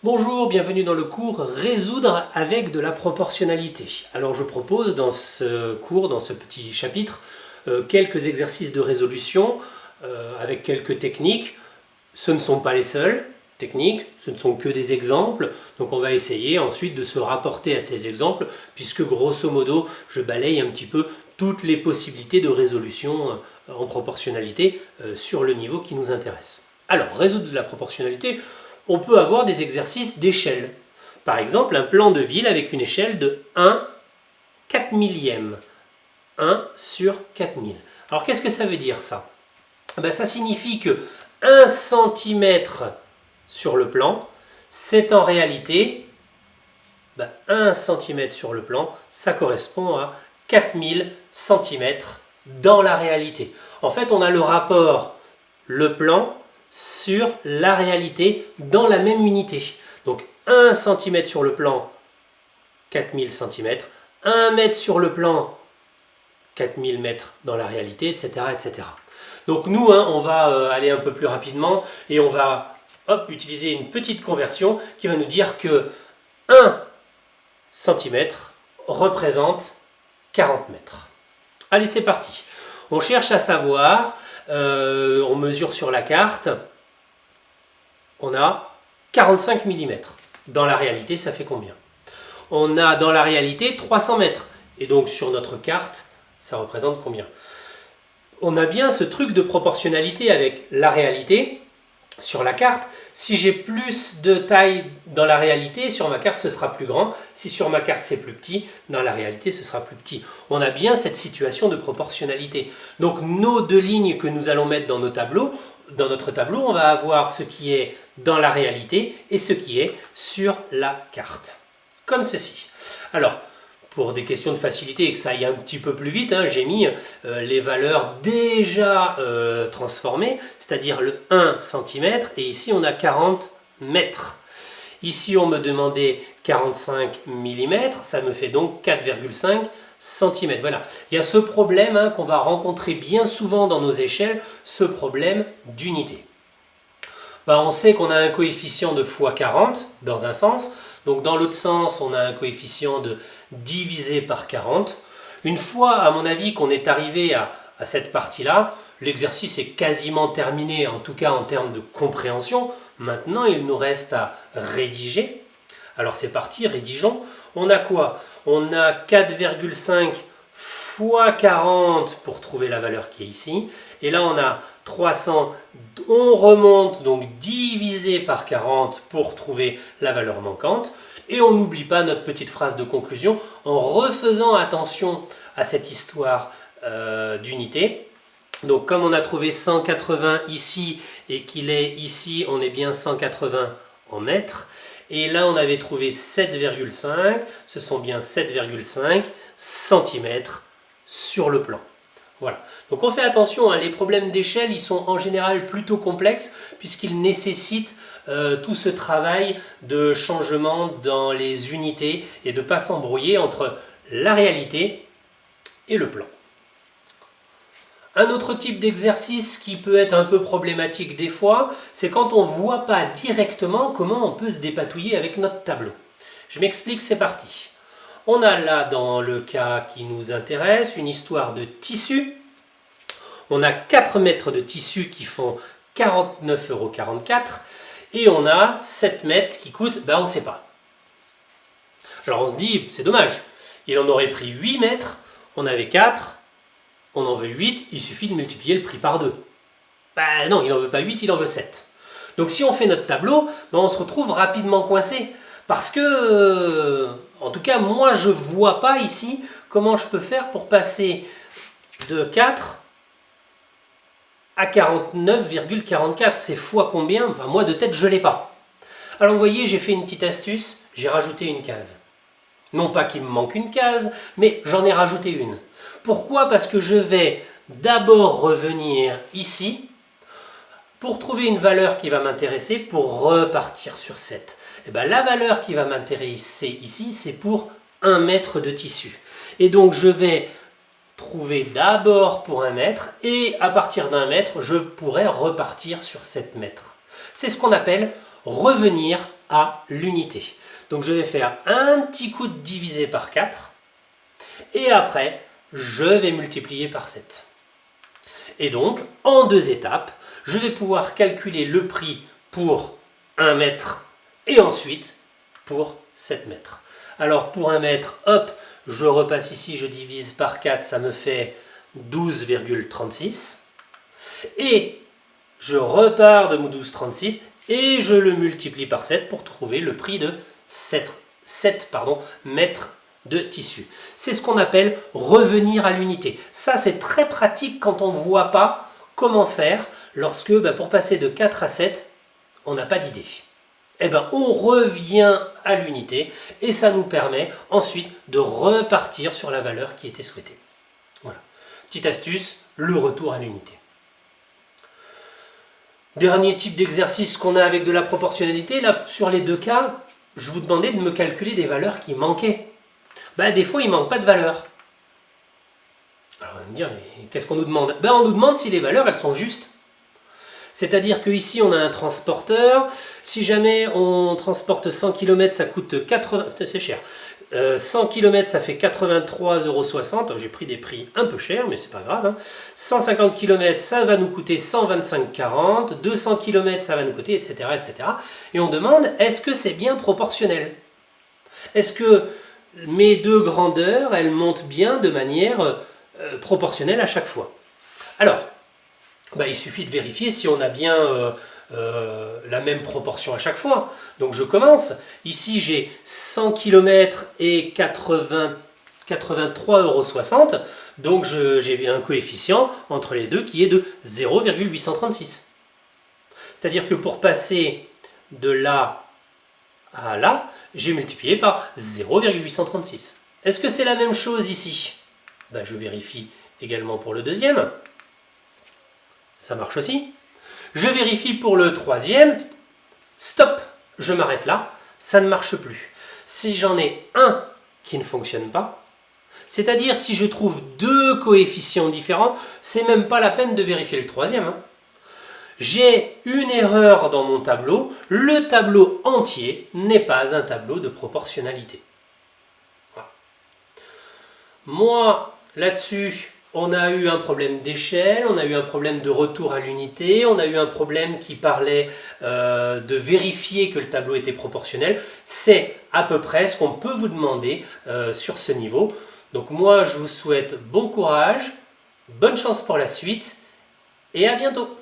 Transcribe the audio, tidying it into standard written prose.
Bonjour, bienvenue dans le cours Résoudre avec de la proportionnalité. Alors je propose dans ce cours, dans ce petit chapitre, quelques exercices de résolution avec quelques techniques. Ce ne sont pas les seules techniques, ce ne sont que des exemples. Donc on va essayer ensuite de se rapporter à ces exemples puisque grosso modo je balaye un petit peu toutes les possibilités de résolution en proportionnalité sur le niveau qui nous intéresse. Alors résoudre de la proportionnalité, on peut avoir des exercices d'échelle. Par exemple, un plan de ville avec une échelle de 1/4 millième. 1 sur 4000. Alors qu'est-ce que ça veut dire ça? Ça signifie que 1 cm sur le plan, c'est en réalité 1 cm sur le plan, ça correspond à 4000 cm dans la réalité. En fait, on a le rapport, le plan, sur la réalité dans la même unité. Donc 1 cm sur le plan, 4000 cm, 1 mètre sur le plan, 4000 mètres dans la réalité, etc. etc. Donc nous, on va aller un peu plus rapidement et on va utiliser une petite conversion qui va nous dire que 1 cm représente 40 mètres. Allez, c'est parti. On cherche à savoir, on mesure sur la carte, on a 45 mm. Dans la réalité, ça fait combien? On a dans la réalité 300 mètres. Et donc sur notre carte, ça représente combien? On a bien ce truc de proportionnalité avec la réalité sur la carte. Si j'ai plus de taille dans la réalité, sur ma carte ce sera plus grand. Si sur ma carte c'est plus petit, dans la réalité ce sera plus petit. On a bien cette situation de proportionnalité. Donc nos deux lignes que nous allons mettre dans nos tableaux, dans notre tableau, on va avoir ce qui est dans la réalité et ce qui est sur la carte. Comme ceci. Alors, pour des questions de facilité et que ça aille un petit peu plus vite, j'ai mis les valeurs déjà transformées, c'est-à-dire le 1 cm, et ici on a 40 mètres. Ici on me demandait 45 mm, ça me fait donc 4,5 cm. Voilà, il y a ce problème qu'on va rencontrer bien souvent dans nos échelles, ce problème d'unité. On sait qu'on a un coefficient de fois 40 dans un sens, donc dans l'autre sens on a un coefficient de divisé par 40. Une fois, à mon avis, qu'on est arrivé à cette partie-là, l'exercice est quasiment terminé, en tout cas en termes de compréhension. Maintenant, il nous reste à rédiger. Alors c'est parti, rédigeons. On a quoi? On a 4,5 fois 40 pour trouver la valeur qui est ici. Et là, on a 300. On remonte, donc divisé par 40 pour trouver la valeur manquante. Et on n'oublie pas notre petite phrase de conclusion en refaisant attention à cette histoire d'unité. Donc comme on a trouvé 180 ici et qu'il est ici, on est bien 180 en mètres. Et là on avait trouvé 7,5, ce sont bien 7,5 cm sur le plan. Voilà. Donc on fait attention, les problèmes d'échelle, ils sont en général plutôt complexes puisqu'ils nécessitent tout ce travail de changement dans les unités et de ne pas s'embrouiller entre la réalité et le plan. Un autre type d'exercice qui peut être un peu problématique des fois, c'est quand on ne voit pas directement comment on peut se dépatouiller avec notre tableau. Je m'explique, c'est parti. On a là, dans le cas qui nous intéresse, une histoire de tissu. On a 4 mètres de tissu qui font 49,44 € et on a 7 mètres qui coûtent, on ne sait pas. Alors on se dit, c'est dommage, il en aurait pris 8 mètres, on avait 4, on en veut 8, il suffit de multiplier le prix par 2. Non, il n'en veut pas 8, il en veut 7. Donc si on fait notre tableau, on se retrouve rapidement coincé. Parce que, en tout cas, moi je ne vois pas ici comment je peux faire pour passer de 4 à 49,44. C'est fois combien? Moi de tête, je ne l'ai pas. Alors vous voyez, j'ai fait une petite astuce, j'ai rajouté une case. Non pas qu'il me manque une case, mais j'en ai rajouté une. Pourquoi? Parce que je vais d'abord revenir ici pour trouver une valeur qui va m'intéresser pour repartir sur 7. La valeur qui va m'intéresser ici, c'est pour 1 mètre de tissu. Et donc je vais trouver d'abord pour 1 mètre et à partir d'1 mètre, je pourrai repartir sur 7 mètres. C'est ce qu'on appelle revenir à l'unité. Donc je vais faire un petit coup de diviser par 4 et après je vais multiplier par 7. Et donc en 2 étapes, je vais pouvoir calculer le prix pour 1 mètre et ensuite pour 7 mètres. Alors pour 1 mètre, hop, je repasse ici, je divise par 4, ça me fait 12,36. Et je repars de mon 12,36 et je le multiplie par 7 pour trouver le prix de 7 mètres de tissu. C'est ce qu'on appelle revenir à l'unité. Ça, c'est très pratique quand on ne voit pas comment faire lorsque, pour passer de 4 à 7, on n'a pas d'idée. Eh bien, on revient à l'unité et ça nous permet ensuite de repartir sur la valeur qui était souhaitée. Voilà. Petite astuce, le retour à l'unité. Dernier type d'exercice qu'on a avec de la proportionnalité, là sur les deux cas, je vous demandais de me calculer des valeurs qui manquaient. Des fois il ne manque pas de valeurs. Alors on va me dire, mais qu'est-ce qu'on nous demande? On nous demande si les valeurs elles sont justes. C'est-à-dire qu'ici on a un transporteur, si jamais on transporte 100 km ça coûte 80... C'est cher. 100 km ça fait 83,60 €, j'ai pris des prix un peu chers mais c'est pas grave. 150 km ça va nous coûter 125,40 €, 200 km ça va nous coûter etc. Et on demande est-ce que c'est bien proportionnel? Est-ce que mes deux grandeurs elles montent bien de manière proportionnelle à chaque fois? Alors, il suffit de vérifier si on a bien la même proportion à chaque fois. Donc je commence. Ici j'ai 100 km et 83,60 €. Donc j'ai un coefficient entre les deux qui est de 0,836. C'est-à-dire que pour passer de là à là, j'ai multiplié par 0,836. Est-ce que c'est la même chose ici? Je vérifie également pour le deuxième. Ça marche aussi. Je vérifie pour le troisième. Stop, je m'arrête là. Ça ne marche plus. Si j'en ai un qui ne fonctionne pas, c'est-à-dire si je trouve deux coefficients différents, c'est même pas la peine de vérifier le troisième. J'ai une erreur dans mon tableau. Le tableau entier n'est pas un tableau de proportionnalité. Voilà. Moi, là-dessus, on a eu un problème d'échelle, on a eu un problème de retour à l'unité, on a eu un problème qui parlait de vérifier que le tableau était proportionnel. C'est à peu près ce qu'on peut vous demander sur ce niveau. Donc moi, je vous souhaite bon courage, bonne chance pour la suite et à bientôt.